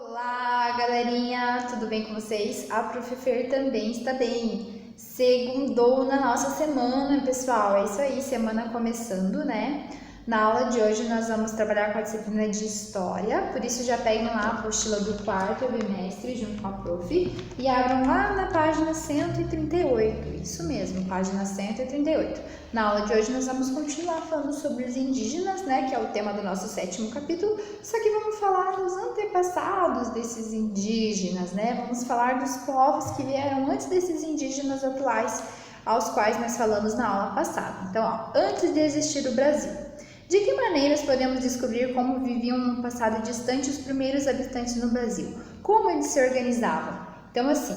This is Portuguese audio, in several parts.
Olá, galerinha, tudo bem com vocês? A Prof. Fer também está bem. Segundou na nossa semana, pessoal. É isso aí, semana começando, né? Na aula de hoje nós vamos trabalhar com a disciplina de História, por isso já peguem lá a apostila do quarto bimestre junto com a Prof. E abram lá na página 138, isso mesmo, página 138. Na aula de hoje nós vamos continuar falando sobre os indígenas, né, que é o tema do nosso 7º capítulo, só que vamos falar dos antepassados desses indígenas, né, vamos falar dos povos que vieram antes desses indígenas atuais, aos quais nós falamos na aula passada. Então, antes de existir o Brasil. De que maneiras podemos descobrir como viviam no passado distante os primeiros habitantes no Brasil? Como eles se organizavam? Então, assim,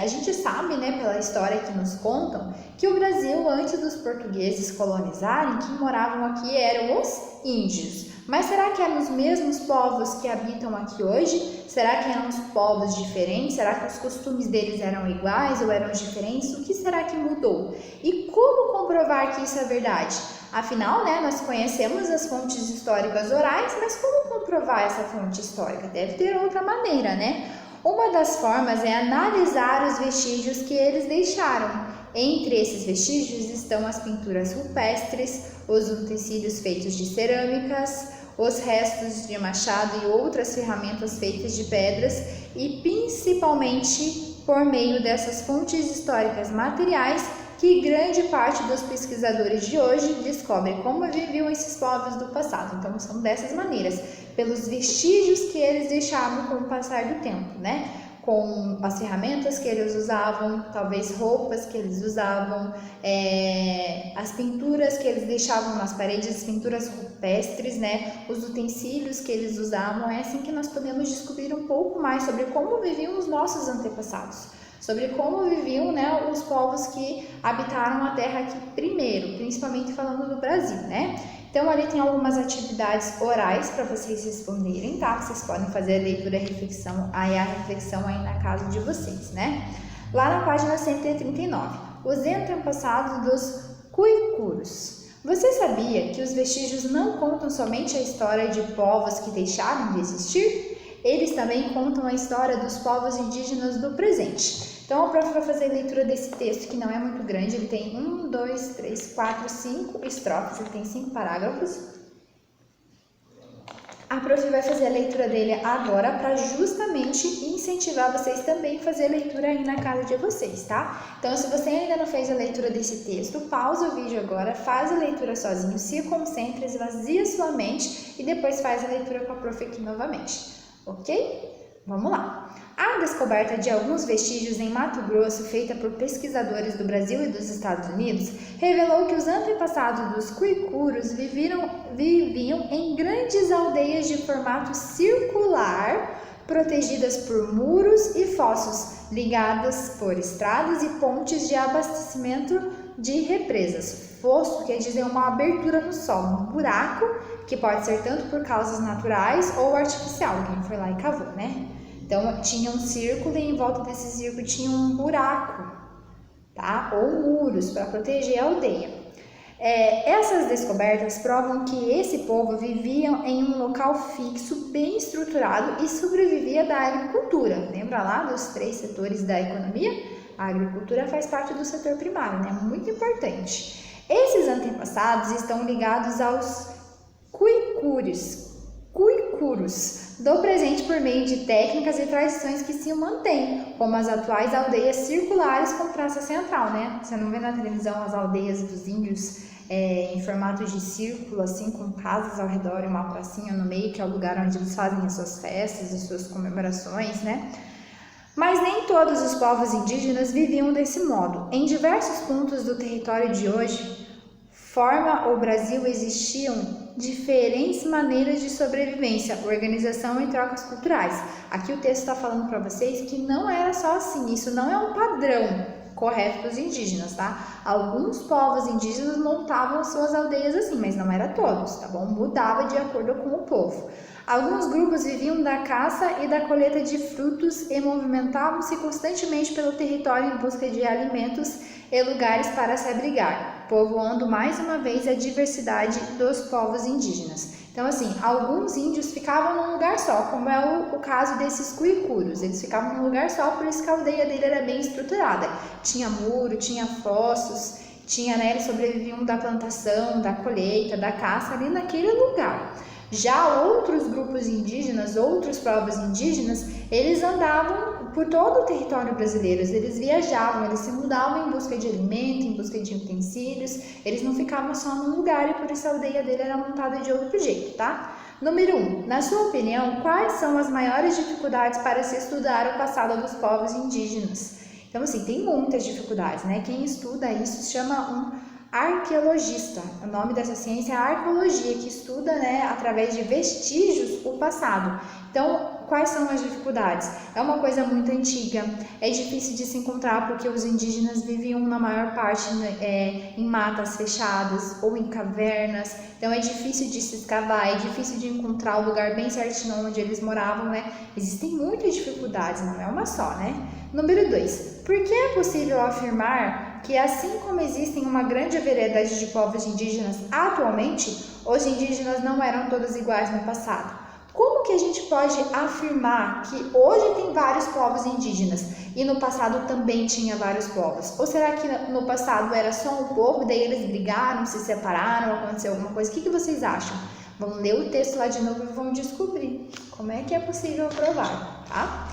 a gente sabe, né, pela história que nos contam, que o Brasil, antes dos portugueses colonizarem, quem moravam aqui eram os índios. Mas será que eram os mesmos povos que habitam aqui hoje? Será que eram os povos diferentes? Será que os costumes deles eram iguais ou eram diferentes? O que será que mudou? E como comprovar que isso é verdade? Afinal, né, nós conhecemos as fontes históricas orais, mas como comprovar essa fonte histórica? Deve ter outra maneira, né? Uma das formas é analisar os vestígios que eles deixaram. Entre esses vestígios estão as pinturas rupestres, os utensílios feitos de cerâmicas, os restos de machado e outras ferramentas feitas de pedras e principalmente por meio dessas fontes históricas materiais que grande parte dos pesquisadores de hoje descobrem como viviam esses povos do passado. Então, são dessas maneiras, pelos vestígios que eles deixavam com o passar do tempo, né? Com as ferramentas que eles usavam, talvez roupas que eles usavam, as pinturas que eles deixavam nas paredes, as pinturas rupestres, né? Os utensílios que eles usavam. É assim que nós podemos descobrir um pouco mais sobre como viviam os nossos antepassados. Sobre como viviam, né, os povos que habitaram a Terra aqui primeiro, principalmente falando do Brasil, né? Então, ali tem algumas atividades orais para vocês responderem, tá? Vocês podem fazer a leitura e a reflexão aí na casa de vocês, né? Lá na página 139, os antepassados dos Cuicuros. Você sabia que os vestígios não contam somente a história de povos que deixaram de existir? Eles também contam a história dos povos indígenas do presente. Então, a prof vai fazer a leitura desse texto, que não é muito grande, ele tem 1, 2, 3, 4, 5 estrofes, ele tem 5 parágrafos. A prof vai fazer a leitura dele agora para justamente incentivar vocês também a fazer a leitura aí na casa de vocês, tá? Então, se você ainda não fez a leitura desse texto, pausa o vídeo agora, faz a leitura sozinho, se concentra, esvazia sua mente e depois faz a leitura com a prof aqui novamente, ok? Vamos lá! A descoberta de alguns vestígios em Mato Grosso, feita por pesquisadores do Brasil e dos Estados Unidos, revelou que os antepassados dos Cuicuros viviam em grandes aldeias de formato circular, protegidas por muros e fossos, ligadas por estradas e pontes de abastecimento de represas. Fosso quer dizer uma abertura no solo, um buraco, que pode ser tanto por causas naturais ou artificial, quem foi lá e cavou, né? Então, tinha um círculo e em volta desse círculo tinha um buraco, tá? Ou muros para proteger a aldeia. Essas descobertas provam que esse povo vivia em um local fixo, bem estruturado e sobrevivia da agricultura. Lembra lá dos 3 setores da economia? A agricultura faz parte do setor primário, né? Muito importante. Esses antepassados estão ligados aos Cuicuros do presente por meio de técnicas e tradições que se mantêm, como as atuais aldeias circulares com praça central, né? Você não vê na televisão as aldeias dos índios em formato de círculo, assim, com casas ao redor e uma pracinha no meio, que é o lugar onde eles fazem as suas festas, as suas comemorações, né? Mas nem todos os povos indígenas viviam desse modo. Em diversos pontos do território de hoje, forma o Brasil, existiam diferentes maneiras de sobrevivência, organização e trocas culturais. Aqui o texto está falando para vocês que não era só assim, isso não é um padrão correto dos indígenas, tá? Alguns povos indígenas montavam suas aldeias assim, mas não era todos, tá bom? Mudava de acordo com o povo. Alguns grupos viviam da caça e da colheita de frutos e movimentavam-se constantemente pelo território em busca de alimentos e lugares para se abrigar, povoando mais uma vez a diversidade dos povos indígenas. Então, assim, alguns índios ficavam num lugar só, como é o caso desses cuicuros. Eles ficavam num lugar só, por isso que a aldeia dele era bem estruturada. Tinha muro, tinha fossos, tinha, né, eles sobreviviam da plantação, da colheita, da caça ali naquele lugar. Já outros grupos indígenas, outros povos indígenas, eles andavam por todo o território brasileiro, eles viajavam, eles se mudavam em busca de alimento, em busca de utensílios, eles não ficavam só num lugar e por isso a aldeia dele era montada de outro jeito, tá? Número 1. Na sua opinião, quais são as maiores dificuldades para se estudar o passado dos povos indígenas? Então, assim, tem muitas dificuldades, né? Quem estuda isso se chama um arqueologista. O nome dessa ciência é a arqueologia, que estuda, né, através de vestígios o passado. Então, quais são as dificuldades? É uma coisa muito antiga, é difícil de se encontrar porque os indígenas viviam na maior parte em matas fechadas ou em cavernas, então é difícil de se escavar, é difícil de encontrar o lugar bem certinho onde eles moravam, né? Existem muitas dificuldades, não é uma só, né? Número 2. Por que é possível afirmar que assim como existem uma grande variedade de povos indígenas atualmente, os indígenas não eram todos iguais no passado? Como que a gente pode afirmar que hoje tem vários povos indígenas e no passado também tinha vários povos? Ou será que no passado era só um povo, daí eles brigaram, se separaram, aconteceu alguma coisa? O que vocês acham? Vamos ler o texto lá de novo e vamos descobrir como é que é possível provar, tá?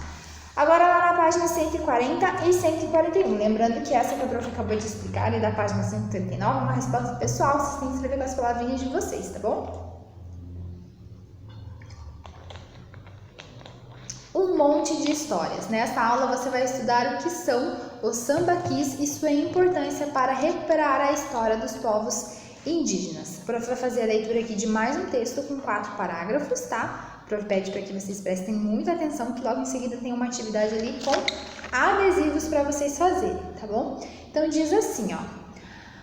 Agora lá na página 140 e 141, lembrando que essa que a prof acabou de explicar e da página 139 é uma resposta pessoal, vocês têm que escrever com as palavrinhas de vocês, tá bom? Um monte de histórias. Nessa aula você vai estudar o que são os sambaquis e sua importância para recuperar a história dos povos indígenas. O prof vai fazer a leitura aqui de mais um texto com 4 parágrafos, tá? O prof pede para que vocês prestem muita atenção, que logo em seguida tem uma atividade ali com adesivos para vocês fazerem, tá bom? Então diz assim, ó.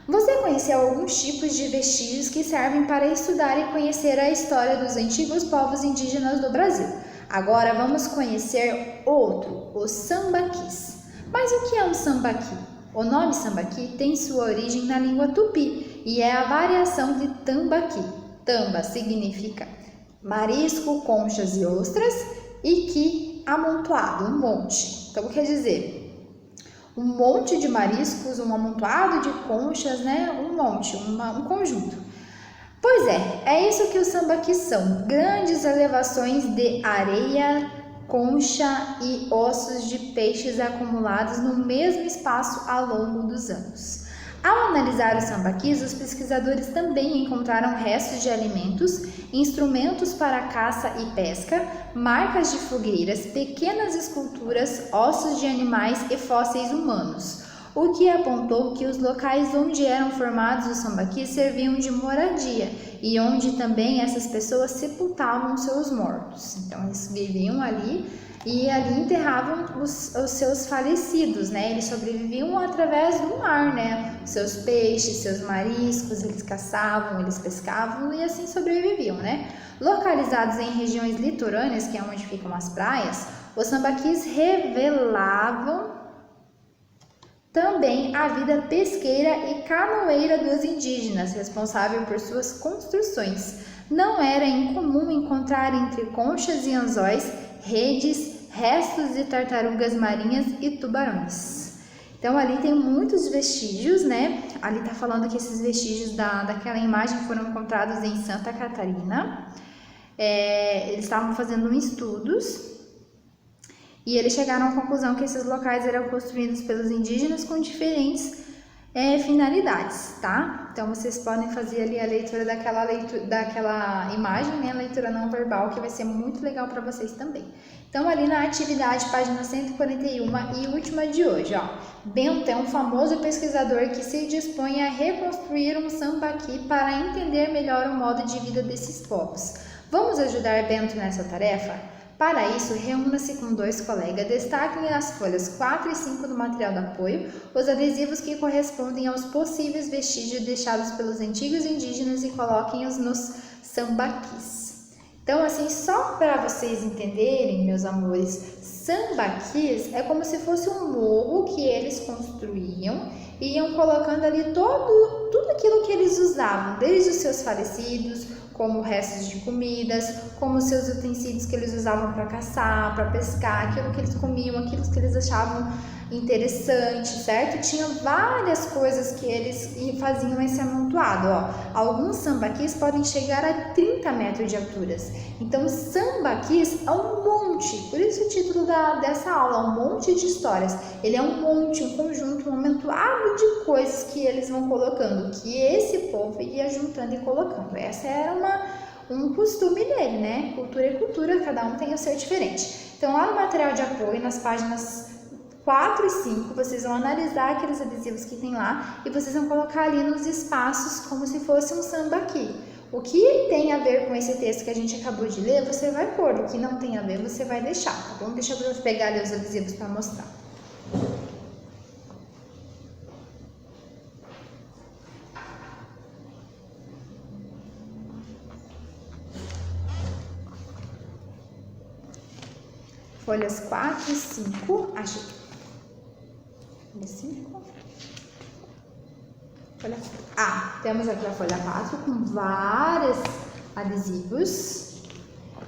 Você conheceu alguns tipos de vestígios que servem para estudar e conhecer a história dos antigos povos indígenas do Brasil. Agora vamos conhecer outro, os sambaquis. Mas o que é um sambaqui? O nome sambaqui tem sua origem na língua tupi e é a variação de tambaqui. Tamba significa marisco, conchas e ostras e qui, amontoado, um monte. Então quer dizer, um monte de mariscos, um amontoado de conchas, né? Um monte, um conjunto. Pois é isso que os sambaquis são, grandes elevações de areia, concha e ossos de peixes acumulados no mesmo espaço ao longo dos anos. Ao analisar os sambaquis, os pesquisadores também encontraram restos de alimentos, instrumentos para caça e pesca, marcas de fogueiras, pequenas esculturas, ossos de animais e fósseis humanos, o que apontou que os locais onde eram formados os sambaquis serviam de moradia e onde também essas pessoas sepultavam seus mortos. Então eles viviam ali e ali enterravam os seus falecidos, né? Eles sobreviviam através do mar, né? Seus peixes, seus mariscos, eles caçavam, eles pescavam e assim sobreviviam, né? Localizados em regiões litorâneas, que é onde ficam as praias, os sambaquis revelavam também a vida pesqueira e canoeira dos indígenas, responsável por suas construções. Não era incomum encontrar entre conchas e anzóis redes, restos de tartarugas marinhas e tubarões. Então ali tem muitos vestígios, né? Ali tá falando que esses vestígios daquela imagem foram encontrados em Santa Catarina. Eles estavam fazendo estudos e eles chegaram à conclusão que esses locais eram construídos pelos indígenas com diferentes finalidades, tá? Então vocês podem fazer ali a leitura daquela imagem, né? A leitura não verbal, que vai ser muito legal para vocês também. Então ali na atividade, página 141 e última de hoje, ó. Bento é um famoso pesquisador que se dispõe a reconstruir um sambaqui para entender melhor o modo de vida desses povos. Vamos ajudar Bento nessa tarefa? Para isso, reúna-se com 2 colegas, destaquem nas folhas 4 e 5 do material de apoio os adesivos que correspondem aos possíveis vestígios deixados pelos antigos indígenas e coloquem-os nos sambaquis. Então, assim, só para vocês entenderem, meus amores, sambaquis é como se fosse um morro que eles construíam e iam colocando ali tudo aquilo que eles usavam, desde os seus falecidos, como restos de comidas, como seus utensílios que eles usavam para caçar, para pescar, aquilo que eles comiam, aquilo que eles achavam interessante, certo? Tinha várias coisas que eles faziam esse amontoado, ó. Alguns sambaquis podem chegar a 30 metros de alturas. Então, sambaquis é um monte, por isso o título dessa aula, um monte de histórias. Ele é um monte, um conjunto, um amontoado de coisas que eles vão colocando, que esse povo ia juntando e colocando. Essa era um costume dele, né? Cultura é cultura, cada um tem o seu diferente. Então, lá no material de apoio, nas páginas 4 e 5, vocês vão analisar aqueles adesivos que tem lá e vocês vão colocar ali nos espaços como se fosse um sambaqui. O que tem a ver com esse texto que a gente acabou de ler, você vai pôr. O que não tem a ver, você vai deixar, tá bom? Deixa eu pegar ali os adesivos para mostrar. Folhas 4 e 5, achei. Folha 5. Folha 4. Temos aqui a folha 4 com vários adesivos.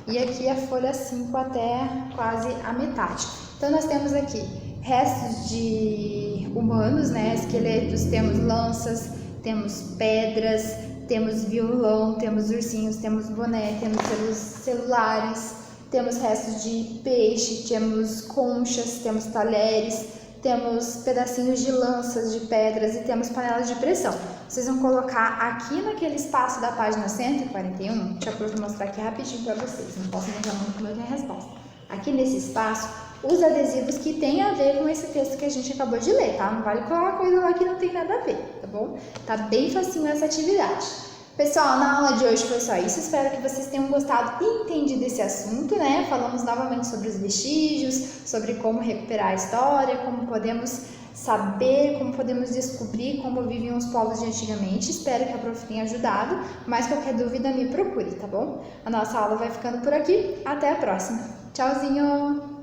E aqui a folha 5 até quase a metade. Então, nós temos aqui restos de humanos, né? Esqueletos, temos lanças, temos pedras, temos violão, temos ursinhos, temos boné, temos celulares. Temos restos de peixe, temos conchas, temos talheres, temos pedacinhos de lanças, de pedras e temos panelas de pressão. Vocês vão colocar aqui naquele espaço da página 141, deixa eu mostrar aqui rapidinho para vocês, não posso mostrar muito como é que é a resposta. Aqui nesse espaço, os adesivos que tem a ver com esse texto que a gente acabou de ler, tá? Não vale colocar coisa lá que não tem nada a ver, tá bom? Tá bem facinho essa atividade. Pessoal, na aula de hoje foi só isso, espero que vocês tenham gostado e entendido esse assunto, né? Falamos novamente sobre os vestígios, sobre como recuperar a história, como podemos saber, como podemos descobrir como viviam os povos de antigamente. Espero que a prof tenha ajudado, mas qualquer dúvida me procure, tá bom? A nossa aula vai ficando por aqui, até a próxima. Tchauzinho!